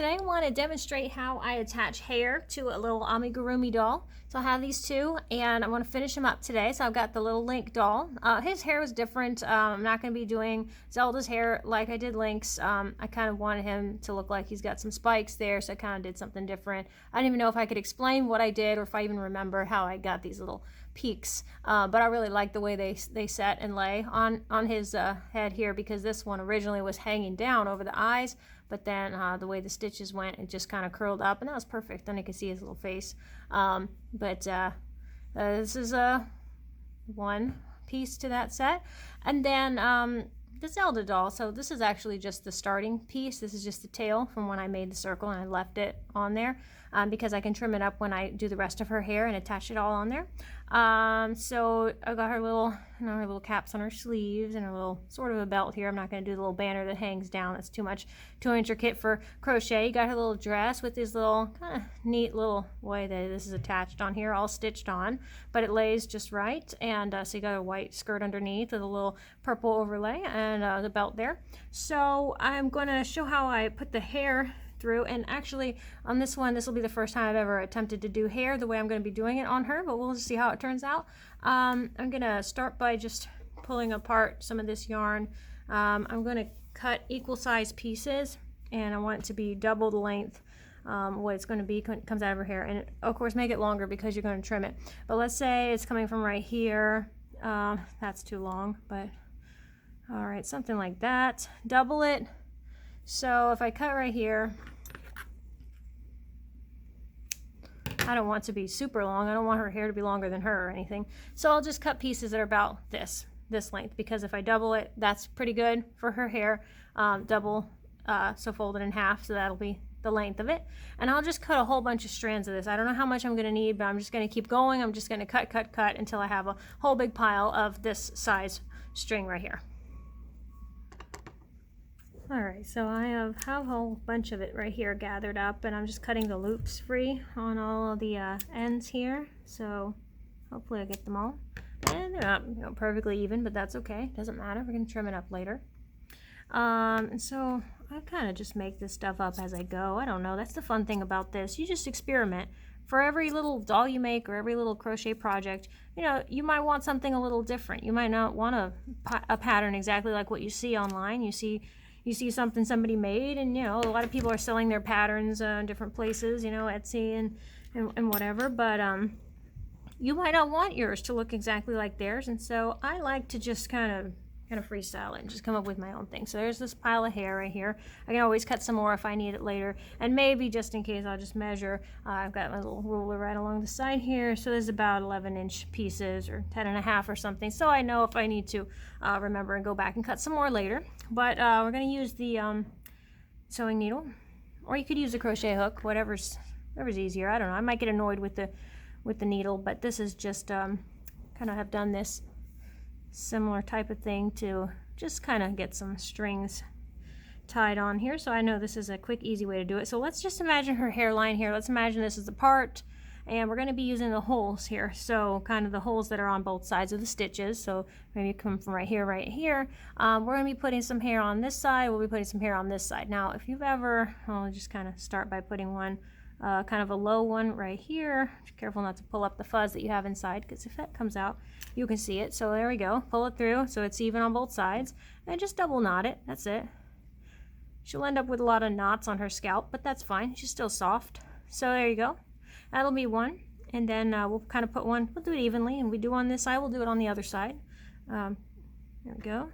Today I want to demonstrate how I attach hair to a little Amigurumi doll. So I have these two and I want to finish them up today. So I've got the little Link doll. His hair was different. I'm not going to be doing Zelda's hair like I did Link's. I kind of wanted him to look like he's got some spikes there, so I kind of did something different. I didn't even know if I could explain what I did or if I even remember how I got these little peaks, but I really like the way they set and lay on his head here, because this one originally was hanging down over the eyes, but then the way the stitches went, it just kind of curled up, and that was perfect. Then you could see his little face. This is one piece to that set, and then the Zelda doll. So this is actually just the starting piece. This is just the tail from when I made the circle and I left it on there because I can trim it up when I do the rest of her hair and attach it all on there. So I got her little, her little caps on her sleeves and her little sort of a belt here. I'm not going to do the little banner that hangs down. That's too intricate for crochet. You got her little dress with this little kind of neat little way that this is attached on here, all stitched on, but it lays just right. And so you got a white skirt underneath with a little purple overlay and the belt there. So I'm going to show how I put the hair through, and actually on this one, this will be the first time I've ever attempted to do hair the way I'm going to be doing it on her, but we'll just see how it turns out. I'm going to start by just pulling apart some of this yarn. I'm going to cut equal size pieces, and I want it to be double the length what it's going to be comes out of her hair, and of course make it longer because you're going to trim it. But let's say it's coming from right here. That's too long, but all right, something like that. Double it. So if I cut right here, I don't want it to be super long. I don't want her hair to be longer than her or anything. So I'll just cut pieces that are about this length, because if I double it, that's pretty good for her hair. Double, so fold it in half, so that'll be the length of it. And I'll just cut a whole bunch of strands of this. I don't know how much I'm going to need, but I'm just going to keep going. I'm just going to cut until I have a whole big pile of this size string right here. Alright, so I have a whole bunch of it right here gathered up, and I'm just cutting the loops free on all of the ends here, so hopefully I get them all. And they're not perfectly even, but that's okay, doesn't matter, we're going to trim it up later. And so I kind of just make this stuff up as I go. I don't know, that's the fun thing about this. You just experiment. For every little doll you make or every little crochet project, you might want something a little different. You might not want a pattern exactly like what you see online. You see something somebody made, and a lot of people are selling their patterns in different places, Etsy and whatever, but you might not want yours to look exactly like theirs, and so I like to just kind of freestyle it and just come up with my own thing. So there's this pile of hair right here. I can always cut some more if I need it later, and maybe just in case I'll just measure. I've got my little ruler right along the side here, so there's about 11-inch pieces or 10.5 or something, so I know if I need to remember and go back and cut some more later. But we're going to use the sewing needle, or you could use a crochet hook, whatever's easier. I don't know, I might get annoyed with the needle, but this is just kind of have done this similar type of thing to just kind of get some strings tied on here, so I know this is a quick, easy way to do it. So let's just imagine her hairline here. Let's imagine this is the part, and we're going to be using the holes here, so kind of the holes that are on both sides of the stitches. So maybe come from right here. We're going to be putting some hair on this side, we'll be putting some hair on this side. Now if you've ever, I'll just kind of start by putting one kind of a low one right here. Be careful not to pull up the fuzz that you have inside, because if that comes out, you can see it. So there we go. Pull it through so it's even on both sides, and just double knot it. That's it. She'll end up with a lot of knots on her scalp, but that's fine. She's still soft. So there you go. That'll be one, and then we'll kind of put one. We'll do it evenly, and we do on this side, we'll do it on the other side. There we go.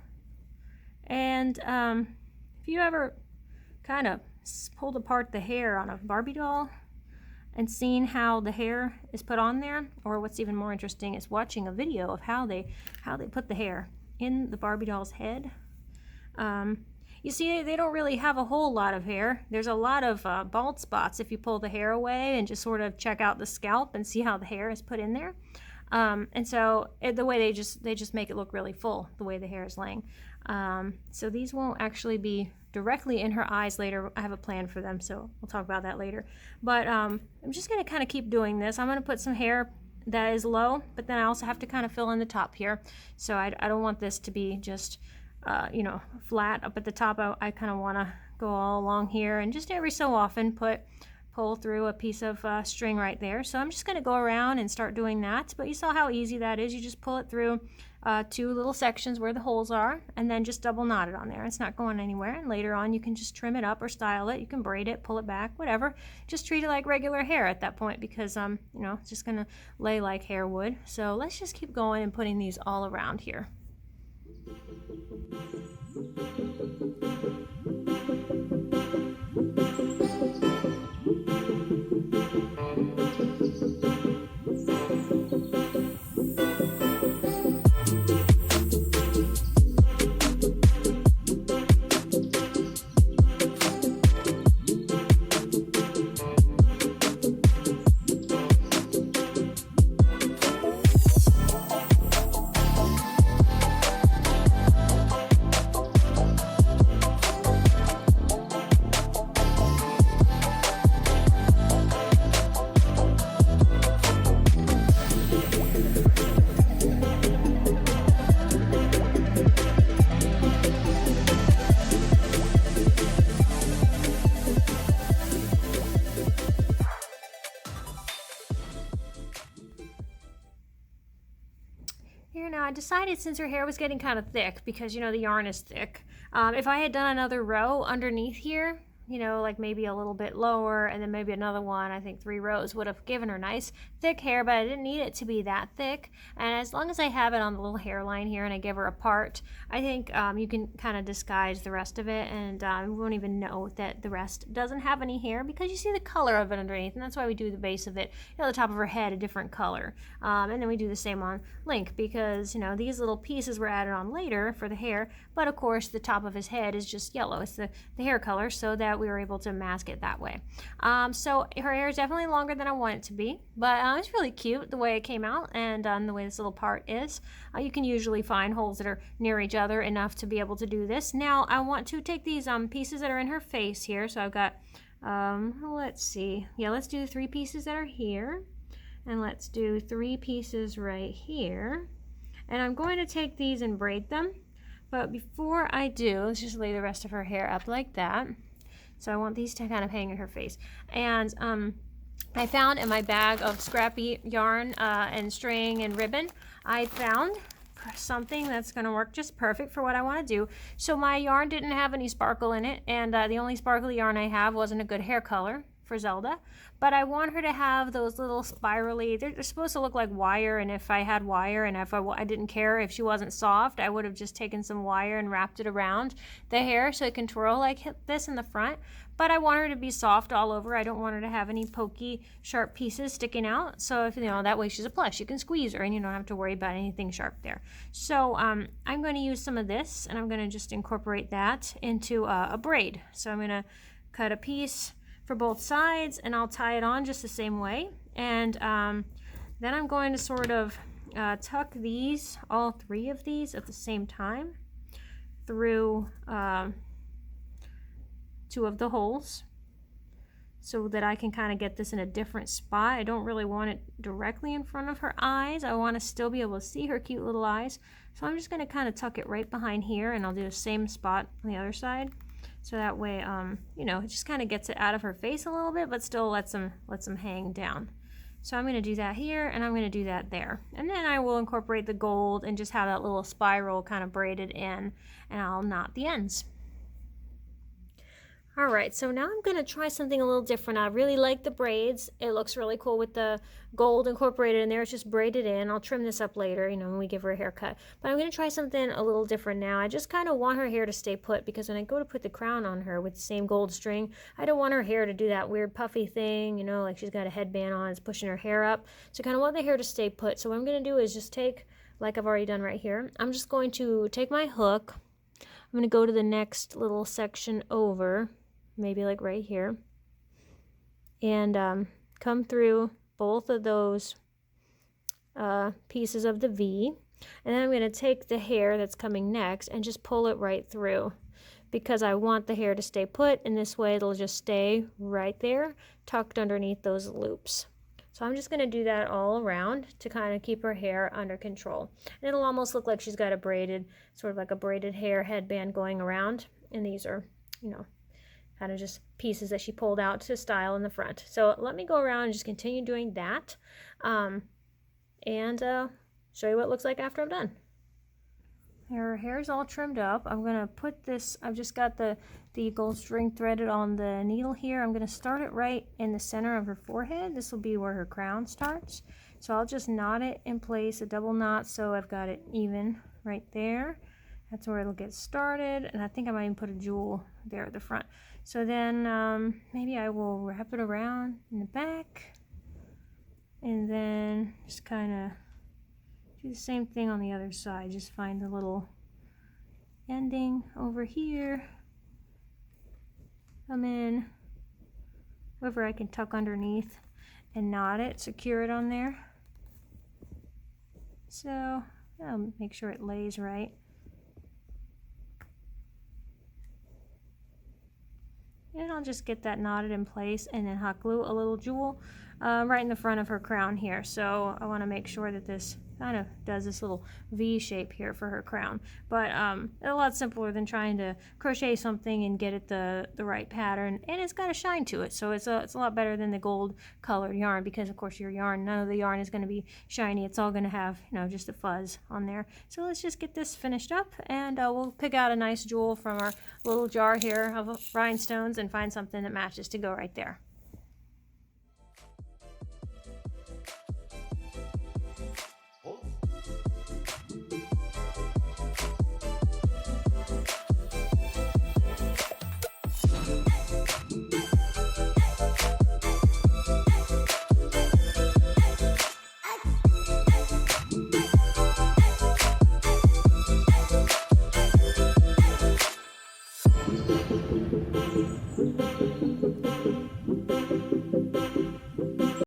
And if you ever kind of pulled apart the hair on a Barbie doll and seen how the hair is put on there, or what's even more interesting is watching a video of how they put the hair in the Barbie doll's head. You see, they don't really have a whole lot of hair. There's a lot of bald spots if you pull the hair away and just sort of check out the scalp and see how the hair is put in there. And so the way they just make it look really full, the way the hair is laying. So these won't actually be directly in her eyes later. I have a plan for them, so we'll talk about that later. But I'm just going to kind of keep doing this. I'm going to put some hair that is low, but then I also have to kind of fill in the top here. So I don't want this to be just flat up at the top. I kind of want to go all along here, and just every so often pull through a piece of string right there. So I'm just going to go around and start doing that. But you saw how easy that is. You just pull it through 2 little sections where the holes are, and then just double knot it on there. It's not going anywhere. And later on you can just trim it up or style it. You can braid it, pull it back, whatever. Just treat it like regular hair at that point, because you know, it's just going to lay like hair would. So let's just keep going and putting these all around here. Here now, I decided, since her hair was getting kind of thick, because you know the yarn is thick, if I had done another row underneath here, you know, like maybe a little bit lower, and then maybe another one, I think 3 rows would have given her nice thick hair, but I didn't need it to be that thick. And as long as I have it on the little hairline here and I give her a part, I think you can kind of disguise the rest of it, and we won't even know that the rest doesn't have any hair, because you see the color of it underneath. And that's why we do the base of it, you know, the top of her head a different color, and then we do the same on Link, because you know these little pieces were added on later for the hair, but of course the top of his head is just yellow. It's the hair color, so that we were able to mask it that way. So her hair is definitely longer than I want it to be, but it's really cute the way it came out, and the way this little part is. You can usually find holes that are near each other enough to be able to do this. Now I want to take these pieces that are in her face here. So I've got let's see, yeah, let's do the 3 pieces that are here, and let's do 3 pieces right here, and I'm going to take these and braid them. But before I do, let's just lay the rest of her hair up like that. So I want these to kind of hang in her face. And I found in my bag of scrappy yarn and string and ribbon, I found something that's going to work just perfect for what I want to do. So my yarn didn't have any sparkle in it, and the only sparkly yarn I have wasn't a good hair color for Zelda, but I want her to have those little spirally, they're supposed to look like wire, and if I had wire, and if I didn't care if she wasn't soft, I would have just taken some wire and wrapped it around the hair so it can twirl like this in the front. But I want her to be soft all over. I don't want her to have any pokey, sharp pieces sticking out. So if you know, that way she's a plush. You can squeeze her and you don't have to worry about anything sharp there. So I'm going to use some of this, and I'm going to just incorporate that into a braid. So I'm going to cut a piece for both sides, and I'll tie it on just the same way. And then I'm going to sort of tuck these, all 3 of these at the same time, through 2 of the holes, so that I can kind of get this in a different spot. I don't really want it directly in front of her eyes. I want to still be able to see her cute little eyes. So I'm just going to kind of tuck it right behind here, and I'll do the same spot on the other side. So that way, you know, it just kind of gets it out of her face a little bit, but still lets them hang down. So I'm going to do that here, and I'm going to do that there. And then I will incorporate the gold and just have that little spiral kind of braided in, and I'll knot the ends. All right, so now I'm going to try something a little different. I really like the braids. It looks really cool with the gold incorporated in there. It's just braided in. I'll trim this up later, you know, when we give her a haircut. But I'm going to try something a little different now. I just kind of want her hair to stay put, because when I go to put the crown on her with the same gold string, I don't want her hair to do that weird puffy thing, you know, like she's got a headband on, it's pushing her hair up. So I kind of want the hair to stay put. So what I'm going to do is just take, like I've already done right here, I'm just going to take my hook. I'm going to go to the next little section over, maybe like right here, and come through both of those pieces of the V, and then I'm going to take the hair that's coming next and just pull it right through, because I want the hair to stay put, and this way it'll just stay right there tucked underneath those loops. So I'm just going to do that all around to kind of keep her hair under control, and it'll almost look like she's got a braided, sort of like a braided hair headband going around, and these are, you know, kind of just pieces that she pulled out to style in the front. So let me go around and just continue doing that, and show you what it looks like after I'm done. Her hair's all trimmed up. I'm gonna put this, I've just got the gold string threaded on the needle here. I'm gonna start it right in the center of her forehead. This will be where her crown starts. So I'll just knot it in place, a double knot, so I've got it even right there. That's where it'll get started, and I think I might even put a jewel there at the front. So then maybe I will wrap it around in the back, and then just kind of do the same thing on the other side. Just find the little ending over here, come in, whatever I can tuck underneath, and knot it, secure it on there. So I'll make sure it lays right. And I'll just get that knotted in place and then hot glue a little jewel right in the front of her crown here. So I want to make sure that this kind of does this little V shape here for her crown. But a lot simpler than trying to crochet something and get it the right pattern. And it's got a shine to it, so it's a lot better than the gold colored yarn, because of course your yarn, none of the yarn is going to be shiny. It's all going to have, you know, just a fuzz on there. So let's just get this finished up, and we'll pick out a nice jewel from our little jar here of rhinestones and find something that matches to go right there.